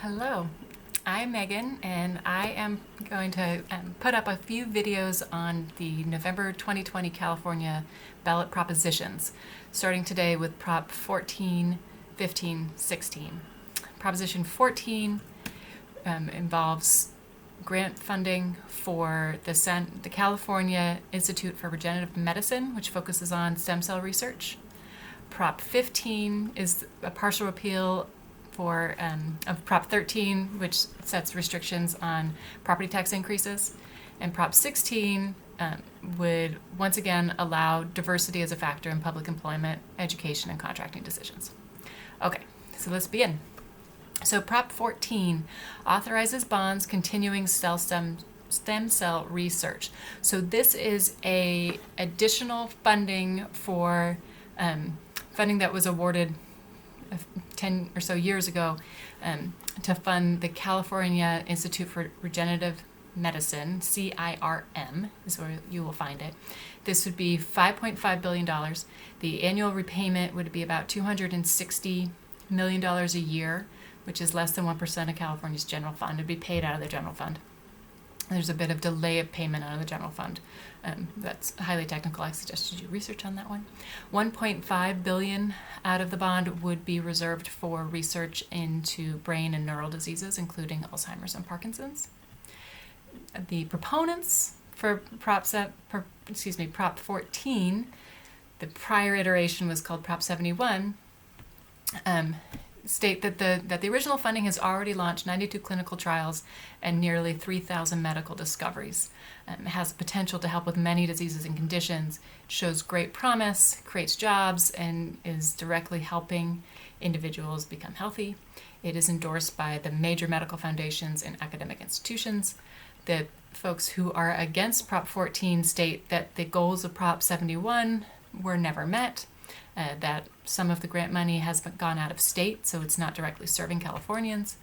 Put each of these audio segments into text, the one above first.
Hello, I'm Megan, and I am going to put up a few videos on the November 2020 California ballot propositions, starting today with Prop 14, 15, 16. Proposition 14 involves grant funding for the California Institute for Regenerative Medicine, which focuses on stem cell research. Prop 15 is a partial repeal of Prop 13, which sets restrictions on property tax increases. And Prop 16 would once again allow diversity as a factor in public employment, education, and contracting decisions. Okay, so let's begin. So Prop 14 authorizes bonds continuing stem cell research. So this is a additional funding for funding that was awarded 10 or so years ago to fund the California Institute for Regenerative Medicine, CIRM is where you will find it. This would be $5.5 billion. The annual repayment would be about $260 million a year, which is less than 1% of California's general fund. It would be paid out of the general fund. There's a bit of delay of payment out of the general fund. That's highly technical. I suggest you do research on that one. $1.5 billion out of the bond would be reserved for research into brain and neural diseases, including Alzheimer's and Parkinson's. The proponents for Prop 14, the prior iteration was called Prop 71, state that the original funding has already launched 92 clinical trials and nearly 3,000 medical discoveries. It has potential to help with many diseases and conditions, shows great promise, creates jobs, and is directly helping individuals become healthy. It is endorsed by the major medical foundations and academic institutions. The folks who are against Prop 14 state that the goals of Prop 71 were never met, that some of the grant money has gone out of state, so it's not directly serving Californians.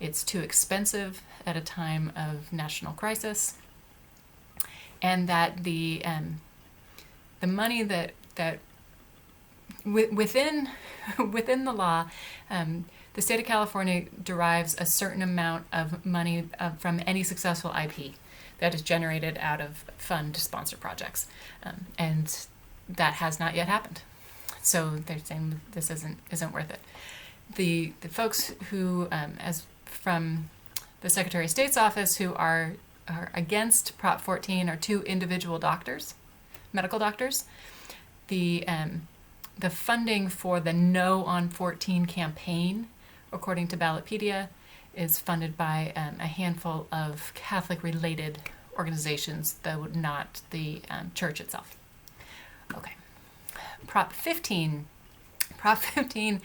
It's too expensive at a time of national crisis, and that the money that within the law, the state of California derives a certain amount of money from any successful IP that is generated out of fund-sponsored projects, and that has not yet happened. So they're saying this isn't worth it. The folks who, as from the Secretary of State's office, who are against Prop 14 are two individual doctors, medical doctors. The funding for the No on 14 campaign, according to Ballotpedia, is funded by a handful of Catholic-related organizations, though not the church itself. Okay. Prop 15. Prop 15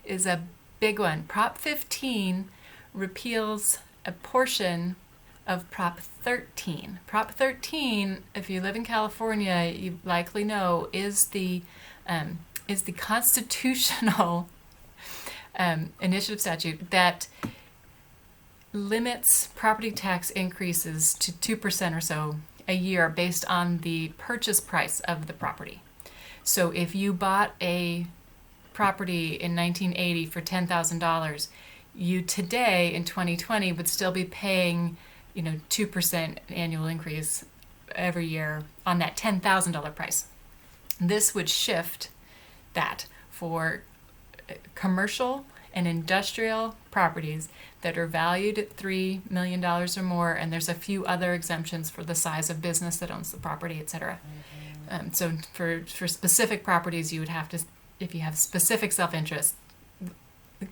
is a big one. Prop 15 repeals a portion of Prop 13. Prop 13, if you live in California, you likely know, is the constitutional initiative statute that limits property tax increases to 2% or so a year based on the purchase price of the property. So if you bought a property in 1980 for $10,000, you today in 2020 would still be paying, 2% annual increase every year on that $10,000 price. This would shift that for commercial and industrial properties that are valued at $3 million or more, and there's a few other exemptions for the size of business that owns the property, etc. So for specific properties, you would have to, if you have specific self-interest,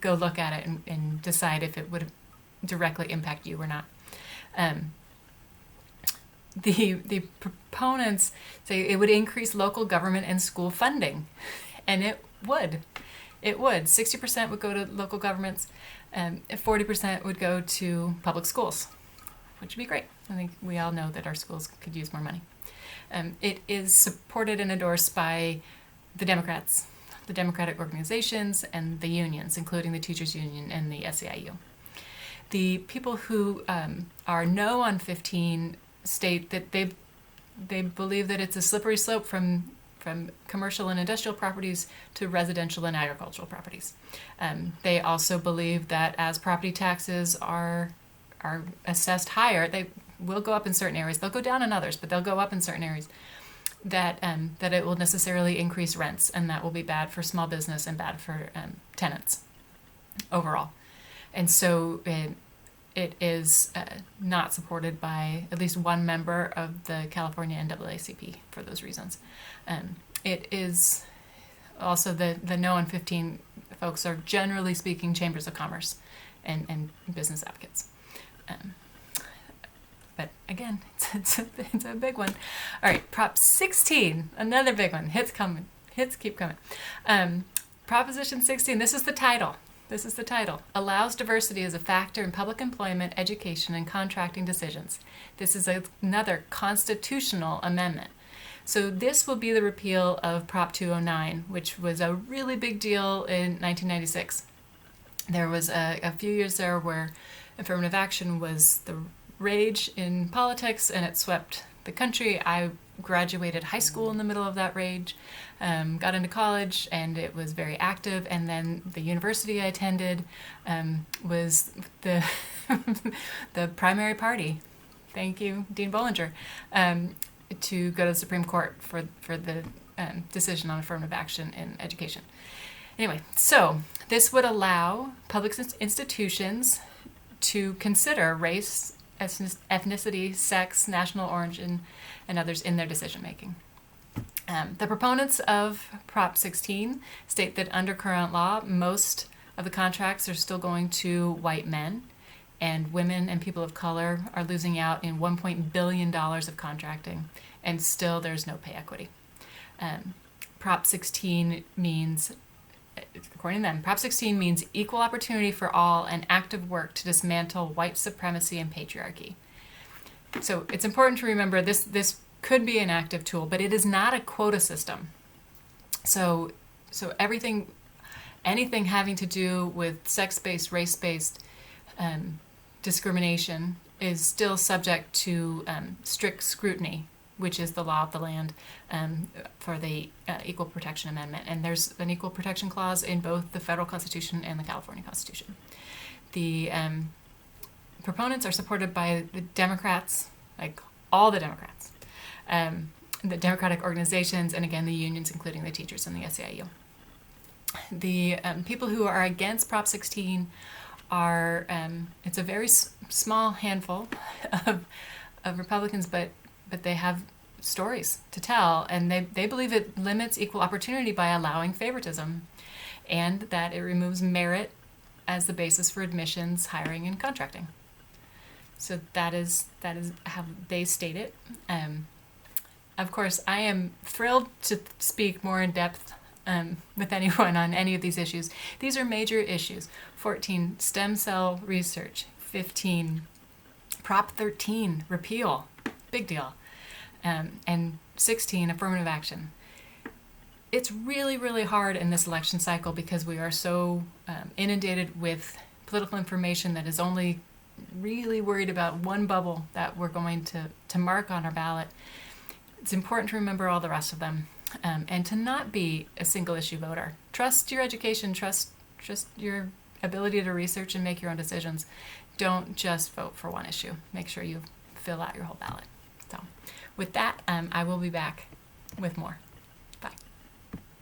go look at it and decide if it would directly impact you or not. The proponents say it would increase local government and school funding, and it would. 60% would go to local governments, and 40% would go to public schools, which would be great. I think we all know that our schools could use more money. It is supported and endorsed by the Democrats, the Democratic organizations, and the unions, including the Teachers Union and the SEIU. The people who are no on 15 state that they believe that it's a slippery slope from from commercial and industrial properties to residential and agricultural properties. They also believe that as property taxes are assessed higher, they will go up in certain areas. They'll go down in others, but they'll go up in certain areas. That it will necessarily increase rents, and that will be bad for small business and bad for tenants overall. And so it is not supported by at least one member of the California NAACP for those reasons. It is also the No on 15 folks are generally speaking chambers of commerce and business advocates. But again, it's a big one. All right, Prop 16, another big one. Hits keep coming. Proposition 16, this is the title. Allows diversity as a factor in public employment, education, and contracting decisions. This is another constitutional amendment. So this will be the repeal of Prop 209, which was a really big deal in 1996. There was a few years there where affirmative action was the rage in politics, and it swept the country. I graduated high school in the middle of that rage, got into college, and it was very active. And then the university I attended was the the primary party. Thank you, Dean Bollinger, to go to the Supreme Court for the decision on affirmative action in education. Anyway, so this would allow public institutions to consider race, ethnicity, sex, national origin, and others in their decision making. The proponents of Prop 16 state that under current law, most of the contracts are still going to white men, and women and people of color are losing out in $1 billion of contracting, and still there's no pay equity. Prop 16 means, according to them, Prop 16 means equal opportunity for all and active work to dismantle white supremacy and patriarchy. So it's important to remember this could be an active tool, but it is not a quota system. So anything having to do with sex-based, race-based discrimination is still subject to strict scrutiny, which is the law of the land for the Equal Protection Amendment. And there's an equal protection clause in both the federal Constitution and the California Constitution. The proponents are supported by the Democrats, like all the Democrats, the Democratic organizations, and again, the unions, including the teachers and the SEIU. The people who are against Prop 16 are, it's a very small handful of Republicans, but they have stories to tell, and they believe it limits equal opportunity by allowing favoritism, and that it removes merit as the basis for admissions, hiring, and contracting. So that is how they state it. Of course, I am thrilled to speak more in depth with anyone on any of these issues. These are major issues. 14, stem cell research. 15, Prop 13, repeal, big deal. And 16, affirmative action. It's really, really hard in this election cycle because we are so inundated with political information that is only really worried about one bubble that we're going to mark on our ballot. It's important to remember all the rest of them, and to not be a single issue voter. Trust your education, trust your ability to research and make your own decisions. Don't just vote for one issue. Make sure you fill out your whole ballot. So with that, I will be back with more.